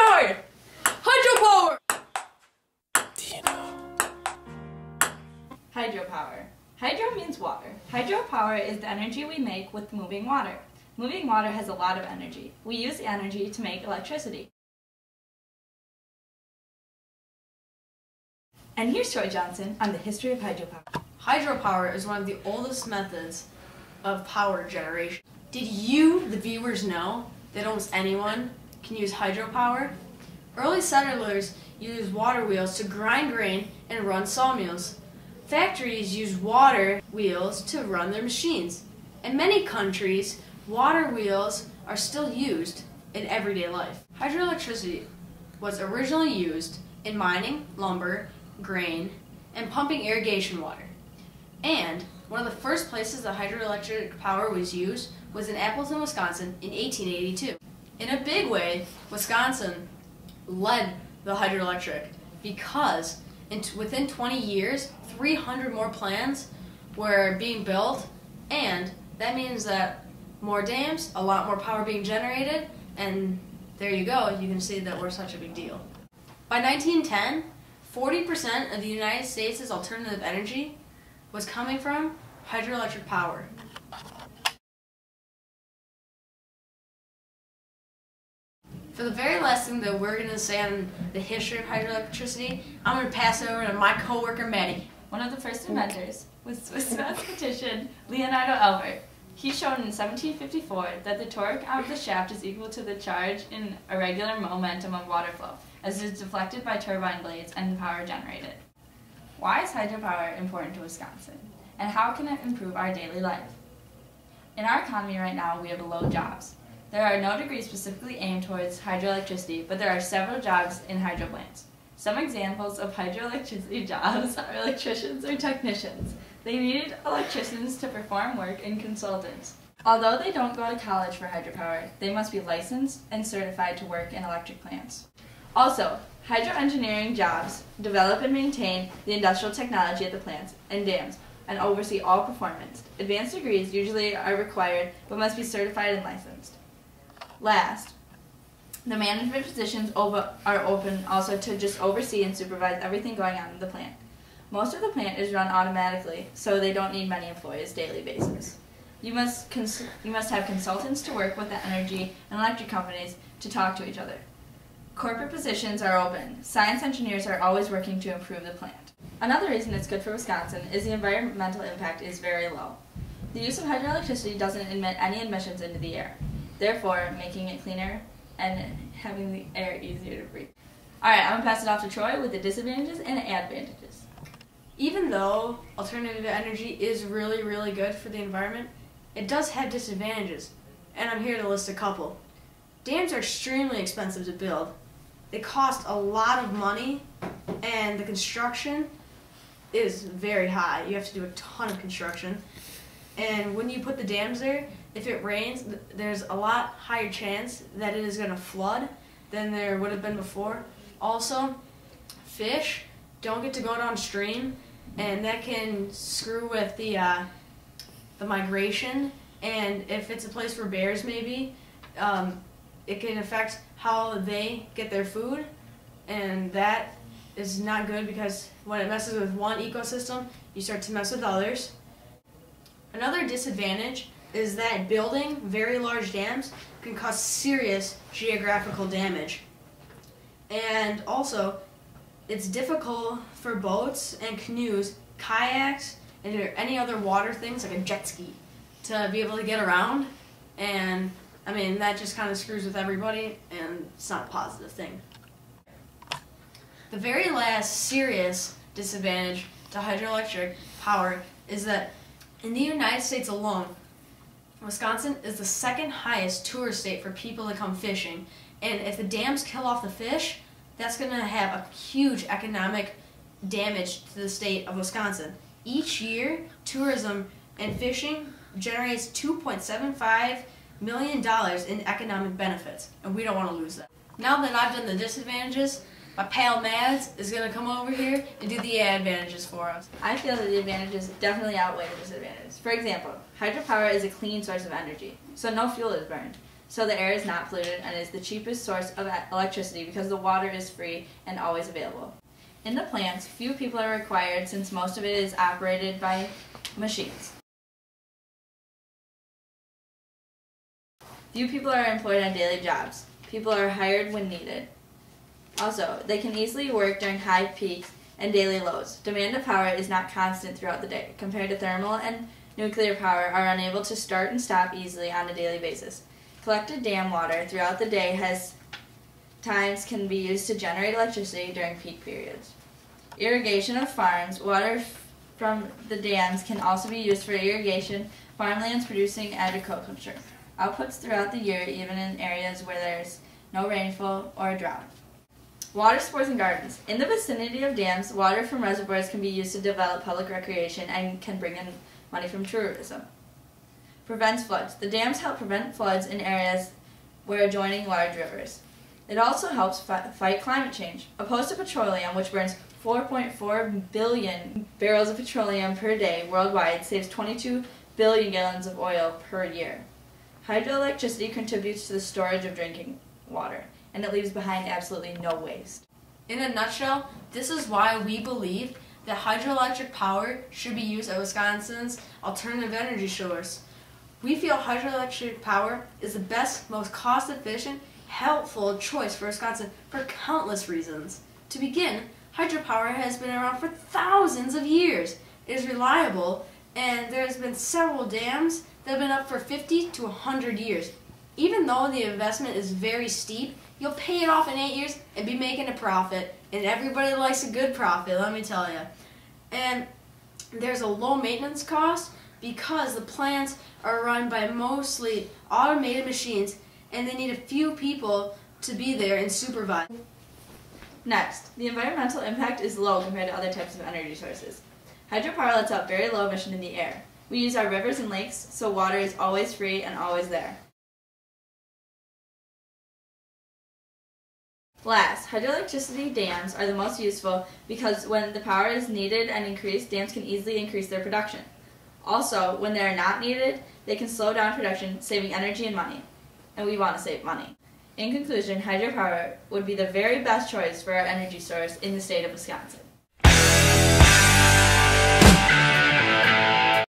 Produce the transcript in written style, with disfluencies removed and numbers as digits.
Hydropower! Hydropower! Do you know? Hydropower. Hydro means water. Hydropower is the energy we make with moving water. Moving water has a lot of energy. We use the energy to make electricity. And here's Troy Johnson on the history of hydropower. Hydropower is one of the oldest methods of power generation. Did you, the viewers, know that almost anyone can use hydropower? Early settlers used water wheels to grind grain and run sawmills. Factories used water wheels to run their machines. In many countries, water wheels are still used in everyday life. Hydroelectricity was originally used in mining, lumber, grain, and pumping irrigation water. And one of the first places that hydroelectric power was used was in Appleton, Wisconsin in 1882. In a big way, Wisconsin led the hydroelectric because within 20 years, 300 more plants were being built, and that means that more dams, a lot more power being generated, and there you go, you can see that we're such a big deal. By 1910, 40% of the United States' alternative energy was coming from hydroelectric power. For the very last thing that we're going to say on the history of hydroelectricity, I'm going to pass it over to my co-worker, Maddie. One of the first inventors was Swiss mathematician Leonardo Albert. He showed in 1754 that the torque of the shaft is equal to the charge in a regular momentum of water flow, as it is deflected by turbine blades and the power generated. Why is hydropower important to Wisconsin, and how can it improve our daily life? In our economy right now, we have low jobs. There are no degrees specifically aimed towards hydroelectricity, but there are several jobs in hydro plants. Some examples of hydroelectricity jobs are electricians or technicians. They needed electricians to perform work and consultants. Although they don't go to college for hydropower, they must be licensed and certified to work in electric plants. Also, hydroengineering jobs develop and maintain the industrial technology at the plants and dams and oversee all performance. Advanced degrees usually are required but must be certified and licensed. Last, the management positions are open also to just oversee and supervise everything going on in the plant. Most of the plant is run automatically, so they don't need many employees daily basis. You must have consultants to work with the energy and electric companies to talk to each other. Corporate positions are open. Science engineers are always working to improve the plant. Another reason it's good for Wisconsin is the environmental impact is very low. The use of hydroelectricity doesn't emit any emissions into the air, therefore making it cleaner and having the air easier to breathe. Alright, I'm going to pass it off to Troy with the disadvantages and advantages. Even though alternative energy is really, really good for the environment, it does have disadvantages, and I'm here to list a couple. Dams are extremely expensive to build. They cost a lot of money, and the construction is very high. You have to do a ton of construction. And when you put the dams there, if it rains, there's a lot higher chance that it is going to flood than there would have been before. Also, fish don't get to go downstream, and that can screw with the migration. And if it's a place for bears, maybe, it can affect how they get their food, and that is not good because when it messes with one ecosystem, you start to mess with others. Another disadvantage is that building very large dams can cause serious geographical damage. And also, it's difficult for boats and canoes, kayaks, and any other water things like a jet ski to be able to get around. And I mean, that just kind of screws with everybody, and it's not a positive thing. The very last serious disadvantage to hydroelectric power is that in the United States alone, Wisconsin is the second highest tourist state for people to come fishing. And if the dams kill off the fish, that's going to have a huge economic damage to the state of Wisconsin. Each year, tourism and fishing generates $2.75 million in economic benefits, and we don't want to lose that. Now that I've done the disadvantages, my pal Mads is going to come over here and do the advantages for us. I feel that the advantages definitely outweigh the disadvantages. For example, hydropower is a clean source of energy, so no fuel is burned. so the air is not polluted and is the cheapest source of electricity because the water is free and always available. In the plants, few people are required since most of it is operated by machines. Few people are employed on daily jobs. People are hired when needed. Also, they can easily work during high peaks and daily lows. Demand of power is not constant throughout the day, compared to thermal and nuclear power are unable to start and stop easily on a daily basis. Collected dam water throughout the day times can be used to generate electricity during peak periods. Irrigation of farms. Water from the dams can also be used for irrigation, farmlands producing agriculture. Outputs throughout the year, even in areas where there's no rainfall or a drought. Water sports and gardens. In the vicinity of dams, water from reservoirs can be used to develop public recreation and can bring in money from tourism. Prevents floods. The dams help prevent floods in areas where adjoining large rivers. It also helps fight climate change. Opposed to petroleum, which burns 4.4 billion barrels of petroleum per day worldwide, saves 22 billion gallons of oil per year. Hydroelectricity contributes to the storage of drinking water, and it leaves behind absolutely no waste. In a nutshell, this is why we believe that hydroelectric power should be used as Wisconsin's alternative energy source. We feel hydroelectric power is the best, most cost-efficient, helpful choice for Wisconsin for countless reasons. To begin, hydropower has been around for thousands of years. It is reliable, and there has been several dams that have been up for 50 to 100 years. Even though the investment is very steep, you'll pay it off in 8 years and be making a profit. And everybody likes a good profit, let me tell you. And there's a low maintenance cost because the plants are run by mostly automated machines and they need a few people to be there and supervise. Next, the environmental impact is low compared to other types of energy sources. Hydropower lets out very low emission in the air. We use our rivers and lakes, so water is always free and always there. Last, hydroelectricity dams are the most useful because when the power is needed and increased, dams can easily increase their production. Also, when they are not needed, they can slow down production, saving energy and money. And we want to save money. In conclusion, hydropower would be the very best choice for our energy source in the state of Wisconsin.